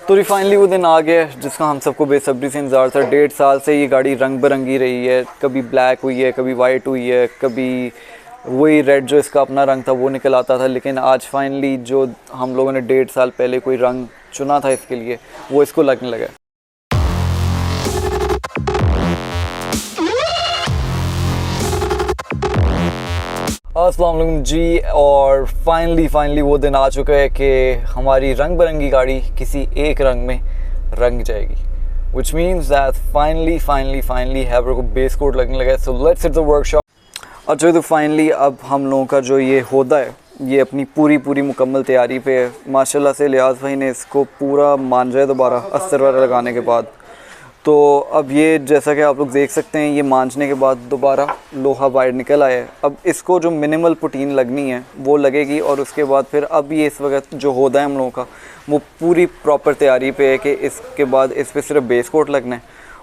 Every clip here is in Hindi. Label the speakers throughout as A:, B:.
A: तो फाइनली वो दिन आ गया जिसका हम सबको बेसब्री से इंतज़ार था। 1.5 साल से ये गाड़ी रंग बिरंगी रही है, कभी ब्लैक हुई है, कभी वाइट हुई है, कभी वही रेड जो इसका अपना रंग था वो निकल आता था। लेकिन आज फाइनली जो हम लोगों ने 1.5 साल पहले कोई रंग चुना था इसके लिए, वो इसको लगने लगा। अस्सलाम वालेकुम जी। और फाइनली वो दिन आ चुका है कि हमारी रंग बिरंगी गाड़ी किसी एक रंग में रंग जाएगी, which means that finally Haber को बेस कोट लगने लगा है। So let's hit the workshop. अच्छा, तो फाइनली अब हम लोगों का जो ये होदा है ये अपनी पूरी मुकम्मल तैयारी पे है। माशाल्लाह से लियाज़ भाई ने इसको पूरा मांझा है दोबारा अस्तर वगैरह लगाने के बाद। तो अब ये जैसा कि आप लोग देख सकते हैं, ये मांझने के बाद दोबारा लोहा बाहर निकल आया है। अब इसको जो मिनिमल पुटीन लगनी है वो लगेगी, और उसके बाद फिर अब ये इस वक्त जो होदा है हम लोगों का वो पूरी प्रॉपर तैयारी पे है कि इसके बाद इस पर सिर्फ बेस कोट लगना है,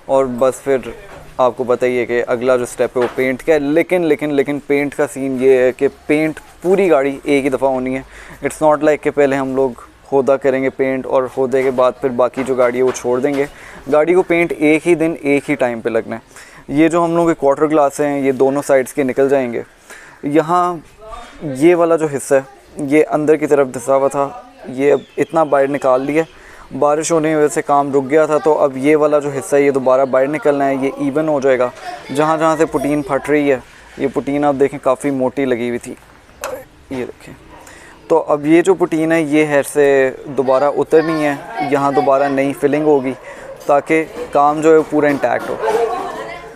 A: और बस फिर आपको बताइए कि अगला जो स्टेप है वो पेंट का है। लेकिन पेंट का सीन ये है कि पेंट पूरी गाड़ी एक ही दफ़ा होनी है। इट्स नॉट लाइक कि पहले हम लोग होदा करेंगे पेंट और होदे के बाद फिर बाकी जो गाड़ी है वो छोड़ देंगे। गाड़ी को पेंट एक ही दिन एक ही टाइम पे लगना है। ये जो हम लोगों के क्वार्टर ग्लास हैं ये दोनों साइड्स के निकल जाएंगे। यहाँ ये वाला जो हिस्सा है ये अंदर की तरफ धंसा हुआ था, ये अब इतना बाहर निकाल लिया। बारिश होने की वजह से काम रुक गया था, तो अब ये वाला जो हिस्सा है ये दोबारा बाहर निकलना है। ये इवन हो जाएगा। जहाँ से पुटीन फट रही है, ये पुटीन आप देखें काफ़ी मोटी लगी हुई थी, ये देखें। तो अब ये जो पुटीन है ये है से दोबारा उतरनी है, यहाँ दोबारा नई फिलिंग होगी ताकि काम जो है पूरा इंटैक्ट हो।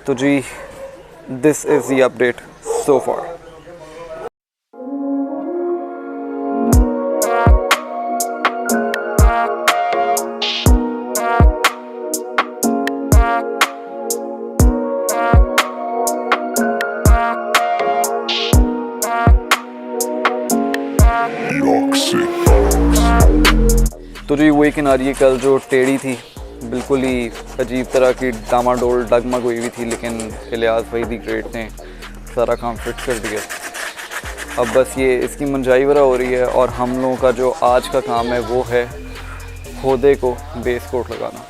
A: तो जी this is the update so far. तो जी वही किनारी कल जो टेढ़ी थी, बिल्कुल ही अजीब तरह की डामाडोल डगमग हुई थी, लेकिन इलियास भाई दी ग्रेट ने सारा काम फिट कर दिया। अब बस ये इसकी मंजाई वगैरह हो रही है, और हम लोगों का जो आज का काम है वो है होदे को बेस कोट लगाना।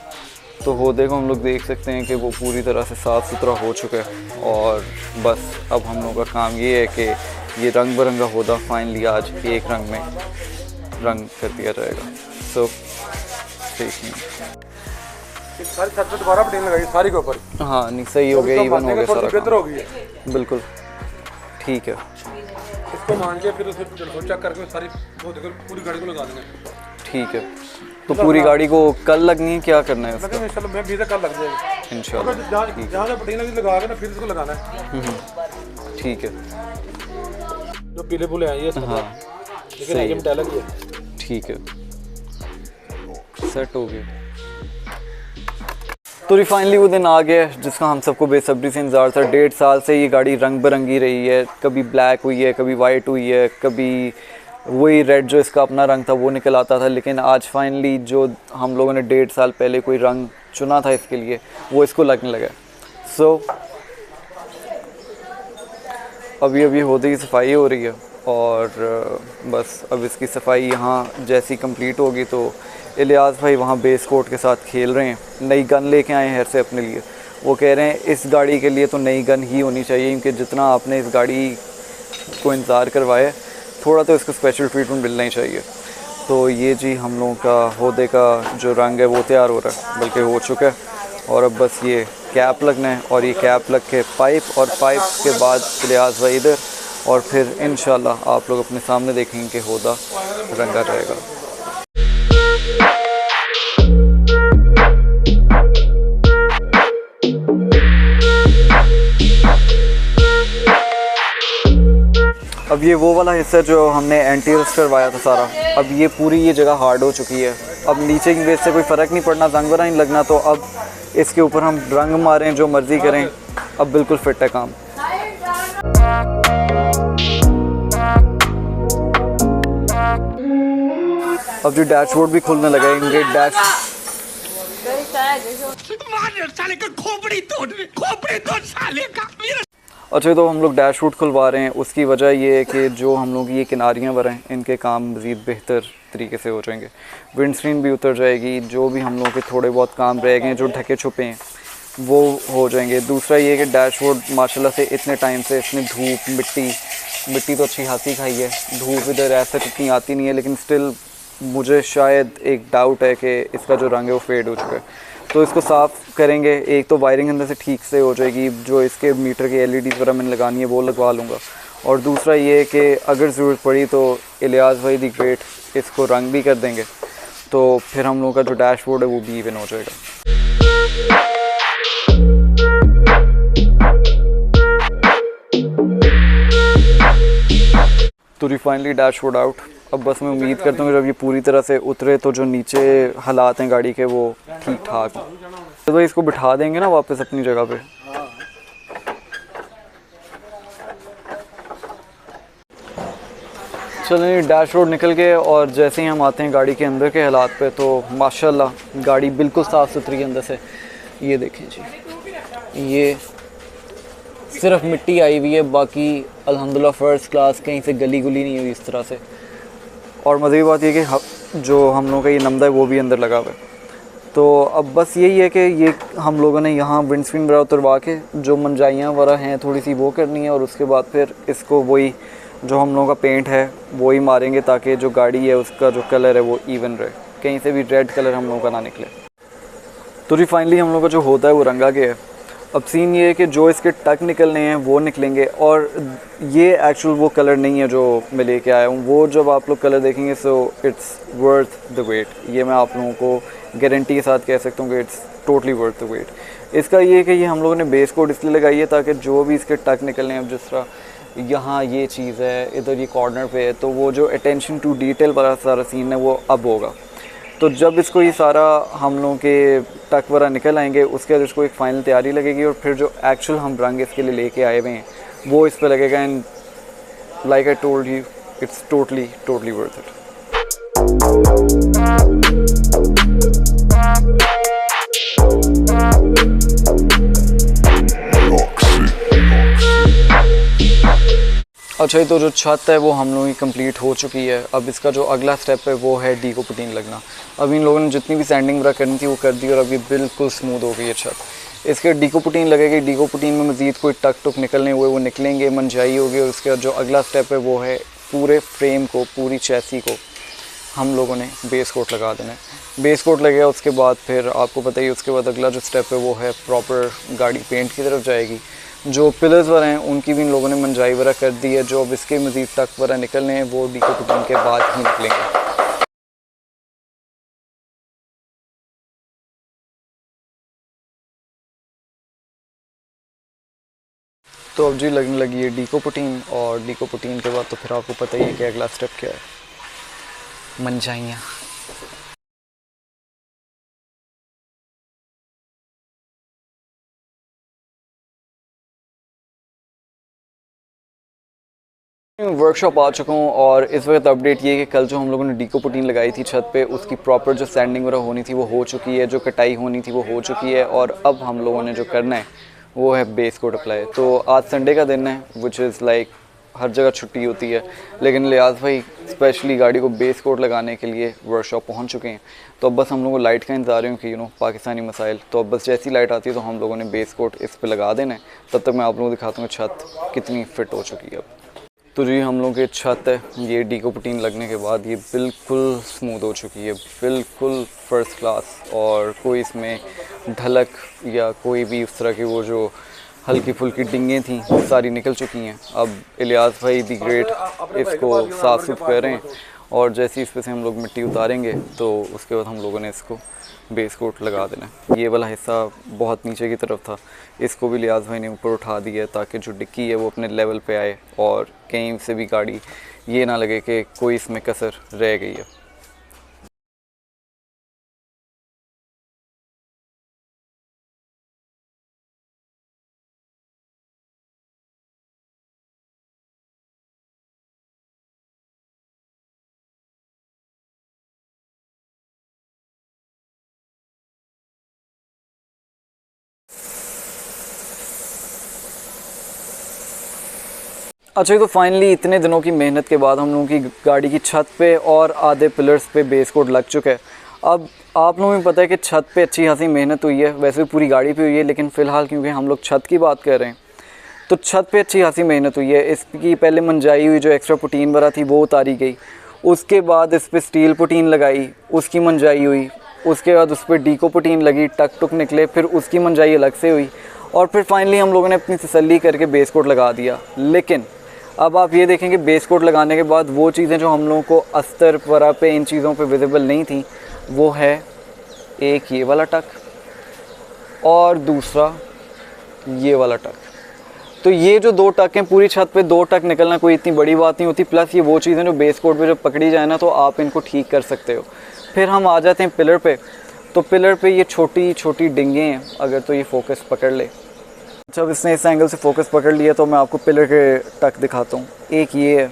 A: तो होदे को हम लोग देख सकते हैं कि वो पूरी तरह से साफ़ सुथरा हो चुका है, और बस अब हम लोगों का काम ये है कि ये रंग बिरंगा होदा फाइनली आज एक रंग में रंग कर दिया जाएगा। सो
B: सारी छत पे दोबारा पुटीन लगाई सारी के ऊपर।
A: हाँ नहीं सही हो गया, इवन हो गया, सारा
B: बेहतर हो गई है
A: बिल्कुल ठीक है।
B: इसको मान के फिर उसे चेक करके सारी वो देखो पूरी गाड़ी को लगा देंगे।
A: ठीक है, तो पूरी गाड़ी को कल लगनी है, क्या करना है उसका?
B: इंशाल्लाह मैं भी कल लग जाएगी इंशाल्लाह। जहाँ से पुटीन लगा के ना फिर इसको लगाना है।
A: ठीक है,
B: जो पीले पुले आए ये। हाँ लेकिन आइटम डाला ही है।
A: ठीक है, सेट हो गया। तो फाइनली वो दिन आ गया जिसका हम सबको बेसब्री से इंतज़ार था। 1.5 साल से ये गाड़ी रंग बिरंगी रही है, कभी ब्लैक हुई है, कभी वाइट हुई है, कभी वही रेड जो इसका अपना रंग था वो निकल आता था। लेकिन आज फाइनली जो हम लोगों ने 1.5 साल पहले कोई रंग चुना था इसके लिए, वो इसको लगने लगा। सो अभी होदे की सफाई हो रही है, और बस अब इसकी सफाई यहाँ जैसी कंप्लीट होगी तो इलियास भाई वहाँ बेस कोट के साथ खेल रहे हैं। नई गन लेके आए हैं से अपने लिए। वो कह रहे हैं इस गाड़ी के लिए तो नई गन ही होनी चाहिए, क्योंकि जितना आपने इस गाड़ी को इंतज़ार करवाया थोड़ा तो इसको स्पेशल ट्रीटमेंट मिलना ही चाहिए। तो ये जी हम लोगों का होदे का जो रंग है वो तैयार हो रहा है, बल्कि हो चुका है। और अब बस ये कैप लगना है, और ये कैप लग के पाइप, और पाइप के बाद इलियास भाई इधर, और फिर इंशाल्लाह आप लोग अपने सामने देखेंगे कि होदा रंगा रहेगा। अब ये वो वाला हिस्सा जो हमने एंटी रस्ट करवाया था सारा, अब ये पूरी ये जगह हार्ड हो चुकी है। अब नीचे की बेस से कोई फ़र्क नहीं पड़ना, जंग वगैरह नहीं लगना, तो अब इसके ऊपर हम रंग मारें जो मर्ज़ी करें, अब बिल्कुल फिट है काम। अब जो डैशबोर्ड भी खुलने लगा है, इनके डैश अच्छा, तो हम लोग डैशबोर्ड खुलवा रहे हैं, उसकी वजह ये है कि जो हम लोग ये किनारियाँ वर हैं इनके काम मज़ीद बेहतर तरीके से हो जाएंगे, विंड स्क्रीन भी उतर जाएगी, जो भी हम लोगों के थोड़े बहुत काम रह गए हैं जो ढके छुपे हैं वो हो जाएंगे। दूसरा ये कि डैशबोर्ड माशाल्लाह से इतने टाइम से इसमें धूप मिट्टी तो अच्छी खासी खाई है, धूप इधर ऐसे इतनी आती नहीं है, लेकिन स्टिल मुझे शायद एक डाउट है कि इसका जो रंग है वो फेड हो चुका है। तो इसको साफ़ करेंगे, एक तो वायरिंग अंदर से ठीक से हो जाएगी, जो इसके मीटर की एलईडी वगैरह मैंने लगानी है वो लगवा लूँगा। और दूसरा ये कि अगर ज़रूरत पड़ी तो इलियास भाई दी ग्रेट इसको रंग भी कर देंगे, तो फिर हम लोगों का जो डैशबोर्ड है वो भी इवन हो जाएगा। तो रिफाइनली डैशबोर्ड आउट। अब बस मैं उम्मीद करता हूँ कि जब ये पूरी तरह से उतरे तो जो नीचे हालात हैं गाड़ी के वो ठीक ठाक हों। तो भाई इसको बिठा देंगे ना वापस अपनी जगह पे। चलें, डैशबोर्ड निकल गए और जैसे ही हम आते हैं गाड़ी के अंदर के हालात पे तो माशाल्लाह गाड़ी बिल्कुल साफ़ सुथरी है अंदर से। ये देखें जी, ये सिर्फ मिट्टी आई हुई है, बाकी अल्हम्दुलिल्लाह फ़र्स्ट क्लास, कहीं से गली गुली नहीं हुई इस तरह से। और मज़े की बात ये कि जो हम लोगों का ये नमदा है वो भी अंदर लगा हुआ है। तो अब बस यही है कि ये हम लोगों ने यहाँ विंड स्क्रीन वगैरह उतरवा के जो मंजाइयाँ वगैरह हैं थोड़ी सी वो करनी है, और उसके बाद फिर इसको वही जो हम लोगों का पेंट है वही मारेंगे ताकि जो गाड़ी है उसका जो कलर है वो इवन रहे, कहीं से भी रेड कलर हम लोगों का ना निकले। तो जी फाइनली हम लोग का जो होता है वो रंगा गया है। अब सीन ये है कि जो इसके टक निकलने हैं वो निकलेंगे, और ये एक्चुअल वो कलर नहीं है जो मैं लेके आया हूँ, वो जब आप लोग कलर देखेंगे so it's worth the wait. ये मैं आप लोगों को गारंटी के साथ कह सकता हूँ कि it's totally worth the wait. इसका ये है कि ये हम लोगों ने बेस कोट इसलिए लगाई है ताकि जो भी इसके टक निकलने हैं, जिस तरह यहाँ ये चीज़ है, इधर ये कॉर्नर पे है, तो वो जो अटेंशन टू डिटेल वाला सारा सीन है वो अब होगा। तो जब इसको ये सारा हम लोगों के टक वगैरह निकल आएंगे उसके बाद इसको एक फ़ाइनल तैयारी लगेगी, और फिर जो एक्चुअल हम रंग इसके लिए लेके आए हुए हैं वो इस पर लगेगा। And like I told you, it's totally worth it. अच्छा, तो जो छत है वो हम लोगों की कंप्लीट हो चुकी है। अब इसका जो अगला स्टेप है वो है डीको पुटीन लगना। अब इन लोगों ने जितनी भी सैंडिंग वगैरह करनी थी वो कर दी, और अब ये बिल्कुल स्मूथ हो गई है छत। इसके डीको पुटीन लगेगी, डीको पुटीन में मज़ीद कोई टक टुक निकलने हुए वो निकलेंगे, मंजाई होगी, और उसके बाद जो अगला स्टेप है वो है पूरे फ्रेम को, पूरी चैसी को हम लोगों ने बेस कोट लगा देना है। बेस कोट लगेगा, उसके बाद फिर आपको पता ही उसके बाद अगला जो स्टेप है वो है प्रॉपर गाड़ी पेंट की तरफ जाएगी। जो पिलर्स वगैरह हैं उनकी भी इन लोगों ने मंजाई वगैरह कर दी है, जो अब इसके मज़ीद टक वगैरह निकलने हैं वो डीको पुटीन के बाद ही निकलेंगे। तो अब जी लगने लगी है डीको पुटीन, और डीको पुटीन के बाद तो फिर आपको पता ही है कि अगला स्टेप क्या है, मंजाइयाँ। वर्कशॉप आ चुका हूँ, और इस वक्त अपडेट ये है कि कल जो हम लोगों ने डीको पुटीन लगाई थी छत पे उसकी प्रॉपर जो सैंडिंग वगैरह होनी थी वो हो चुकी है, जो कटाई होनी थी वो हो चुकी है, और अब हम लोगों ने जो करना है वो है बेस कोट अप्लाई। तो आज संडे का दिन है, विच इज़ लाइक हर जगह छुट्टी होती है, लेकिन लियाज भाई स्पेशली गाड़ी को बेस कोट लगाने के लिए वर्कशॉप पहुंच चुके हैं। तो अब बस हम लोगों को लाइट का इंतज़ार है कि पाकिस्तानी मसाइल, तो अब बस जैसी लाइट आती है तो हम लोगों ने बेस कोट इस पर लगा देना है। तब तक मैं आप लोगों को दिखाता हूँ छत कितनी फिट हो चुकी है अब। तो जी हम लोगों की छत है ये डीको पुटीन लगने के बाद ये बिल्कुल स्मूथ हो चुकी है, बिल्कुल फ़र्स्ट क्लास, और कोई इसमें ढलक या कोई भी उस तरह की वो जो हल्की फुल्की डिंगें थी वो सारी निकल चुकी हैं। अब इलियास भाई दी ग्रेट इसको साफ़ सुफ कर रहे हैं, और जैसे ही इस पे से हम लोग मिट्टी उतारेंगे तो उसके बाद हम लोगों ने इसको बेस कोट लगा देना है। ये वाला हिस्सा बहुत नीचे की तरफ था, इसको भी लियाज भाई ने ऊपर उठा दिया ताकि जो डिक्की है वो अपने लेवल पे आए, और कहीं से भी गाड़ी ये ना लगे कि कोई इसमें कसर रह गई है। अच्छा, तो फाइनली इतने दिनों की मेहनत के बाद हम लोगों की गाड़ी की छत पे और आधे पिलर्स पे बेस कोट लग चुका है। अब आप लोगों को पता है कि छत पे अच्छी खासी मेहनत हुई है, वैसे भी पूरी गाड़ी पे हुई है, लेकिन फ़िलहाल क्योंकि हम लोग छत की बात कर रहे हैं तो छत पे अच्छी खासी मेहनत हुई है। इसकी पहले मंजाई हुई, जो एक्स्ट्रा पुटीन वगैरह थी वो उतारी गई, उसके बाद इस पर स्टील पुटीन लगाई, उसकी मंजाई हुई, उसके बाद उस पर डीको पुटीन लगी, टक टुक निकले, फिर उसकी मंजाई अलग से हुई, और फिर फाइनली हम लोगों ने अपनी तसल्ली करके बेस कोट लगा दिया। लेकिन अब आप ये देखेंगे बेस कोट लगाने के बाद वो चीज़ें जो हम लोगों को अस्तर वगैरह पे इन चीज़ों पे विजिबल नहीं थी, वो है एक ये वाला टक और दूसरा ये वाला टक। तो ये जो दो टक हैं, पूरी छत पे दो टक निकलना कोई इतनी बड़ी बात नहीं होती। प्लस ये वो चीज़ें जो बेस कोट पे जब पकड़ी जाए ना तो आप इनको ठीक कर सकते हो। फिर हम आ जाते हैं पिलर पे। तो पिलर पे ये छोटी छोटी डिंगे हैं, अगर तो ये फोकस पकड़ ले। जब इसने इस एंगल से फोकस पकड़ लिया तो मैं आपको पिलर के टक दिखाता हूँ। एक ये है,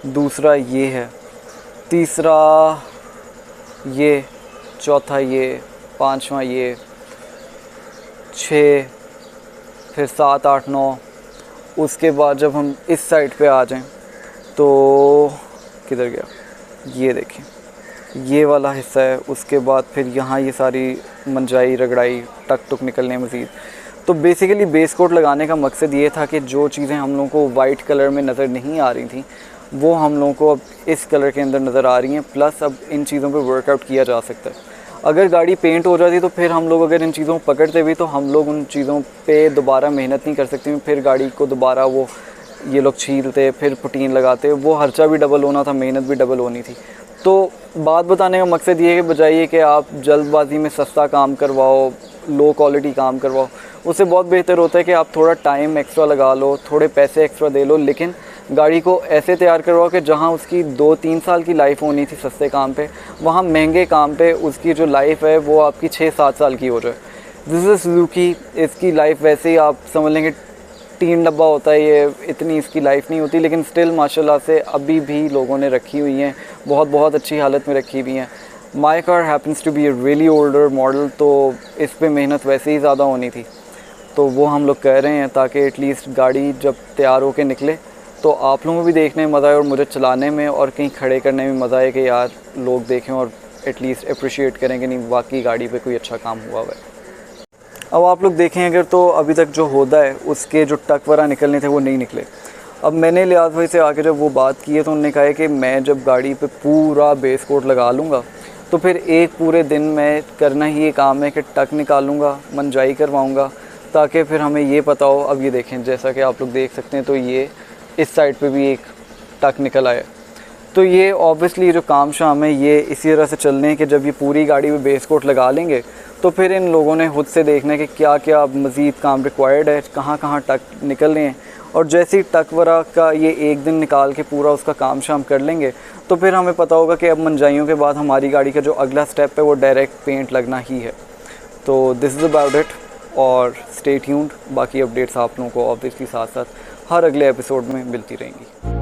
A: दूसरा ये है, तीसरा ये, चौथा ये, पांचवा ये, 6, फिर 7, 8, 9। उसके बाद जब हम इस साइड पे आ जाएं तो किधर गया, ये देखें, ये वाला हिस्सा है। उसके बाद फिर यहाँ ये सारी मंजाई रगड़ाई, टक टुक निकलने मज़ीद। तो बेसिकली बेस कोट लगाने का मकसद ये था कि जो चीज़ें हम लोगों को वाइट कलर में नज़र नहीं आ रही थी वो हम लोगों को अब इस कलर के अंदर नज़र आ रही हैं। प्लस अब इन चीज़ों पे वर्कआउट किया जा सकता है। अगर गाड़ी पेंट हो जाती तो फिर हम लोग अगर इन चीज़ों को पकड़ते भी तो हम लोग उन चीज़ों पे दोबारा मेहनत नहीं कर सकते, फिर गाड़ी को दोबारा वो ये लोग छीलते, फिर पुटीन लगाते, वो खर्चा भी डबल होना था, मेहनत भी डबल होनी थी। तो बात बताने का मकसद ये है कि बजाय कि आप जल्दबाजी में सस्ता काम करवाओ, लो क्वालिटी काम करवाओ, उससे बहुत बेहतर होता है कि आप थोड़ा टाइम एक्स्ट्रा लगा लो, थोड़े पैसे एक्स्ट्रा दे लो, लेकिन गाड़ी को ऐसे तैयार करवाओ कि जहाँ उसकी 2-3 साल की लाइफ होनी थी सस्ते काम पे, वहाँ महंगे काम पे उसकी जो लाइफ है वो आपकी 6-7 साल की हो जाए। This is Suzuki. इसकी लाइफ वैसे ही आप समझ लेंगे 3 डब्बा होता है, ये इतनी इसकी लाइफ नहीं होती, लेकिन स्टिल माशाल्लाह से अभी भी लोगों ने रखी हुई हैं, बहुत अच्छी हालत में रखी हुई हैं। My car happens to be a really older model, तो इस पर मेहनत वैसे ही ज़्यादा होनी थी, तो वो हम लोग कर रहे हैं ताकि एटलीस्ट गाड़ी जब तैयार होकर निकले तो आप लोगों को भी देखने में मज़ा आए और मुझे चलाने में और कहीं खड़े करने में मज़ा आए कि यार लोग देखें और एटलीस्ट अप्रिशिएट करें कि नहीं वाकई गाड़ी पे कोई अच्छा काम हुआ है। अब आप लोग देखें अगर तो अभी तक जो होदा है उसके जो टक वगैरह निकलने थे वो नहीं निकले। अब मैंने लियाज़ भाई से आके जब वो बात की है तो उन्होंने कहा है कि मैं जब गाड़ी पे पूरा बेस कोट लगा लूँगा तो फिर एक पूरे दिन में करना ही ये काम है कि टक निकालूँगा, मंजाई करवाऊँगा, ताकि फिर हमें ये पता हो। अब ये देखें, जैसा कि आप लोग देख सकते हैं, तो ये इस साइड पे भी एक टक निकल आया। तो ये ऑब्वियसली जो काम शाम है ये इसी तरह से चलने हैं कि जब ये पूरी गाड़ी में बेस कोट लगा लेंगे तो फिर इन लोगों ने खुद से देखना है कि क्या क्या मज़ीद काम रिक्वायर्ड है, कहाँ कहाँ टक निकल रहे हैं, और जैसे ही टक वगैरह का ये एक दिन निकाल के पूरा उसका काम शाम कर लेंगे तो फिर हमें पता होगा कि अब मंजाइयों के बाद हमारी गाड़ी का जो अगला स्टेप है वो डायरेक्ट पेंट लगना ही है। तो दिस इज़ अबाउट इट, और स्टे ट्यून्ड। बाकी अपडेट्स आप लोगों को ऑब्वियसली साथ साथ हर अगले एपिसोड में मिलती रहेंगी।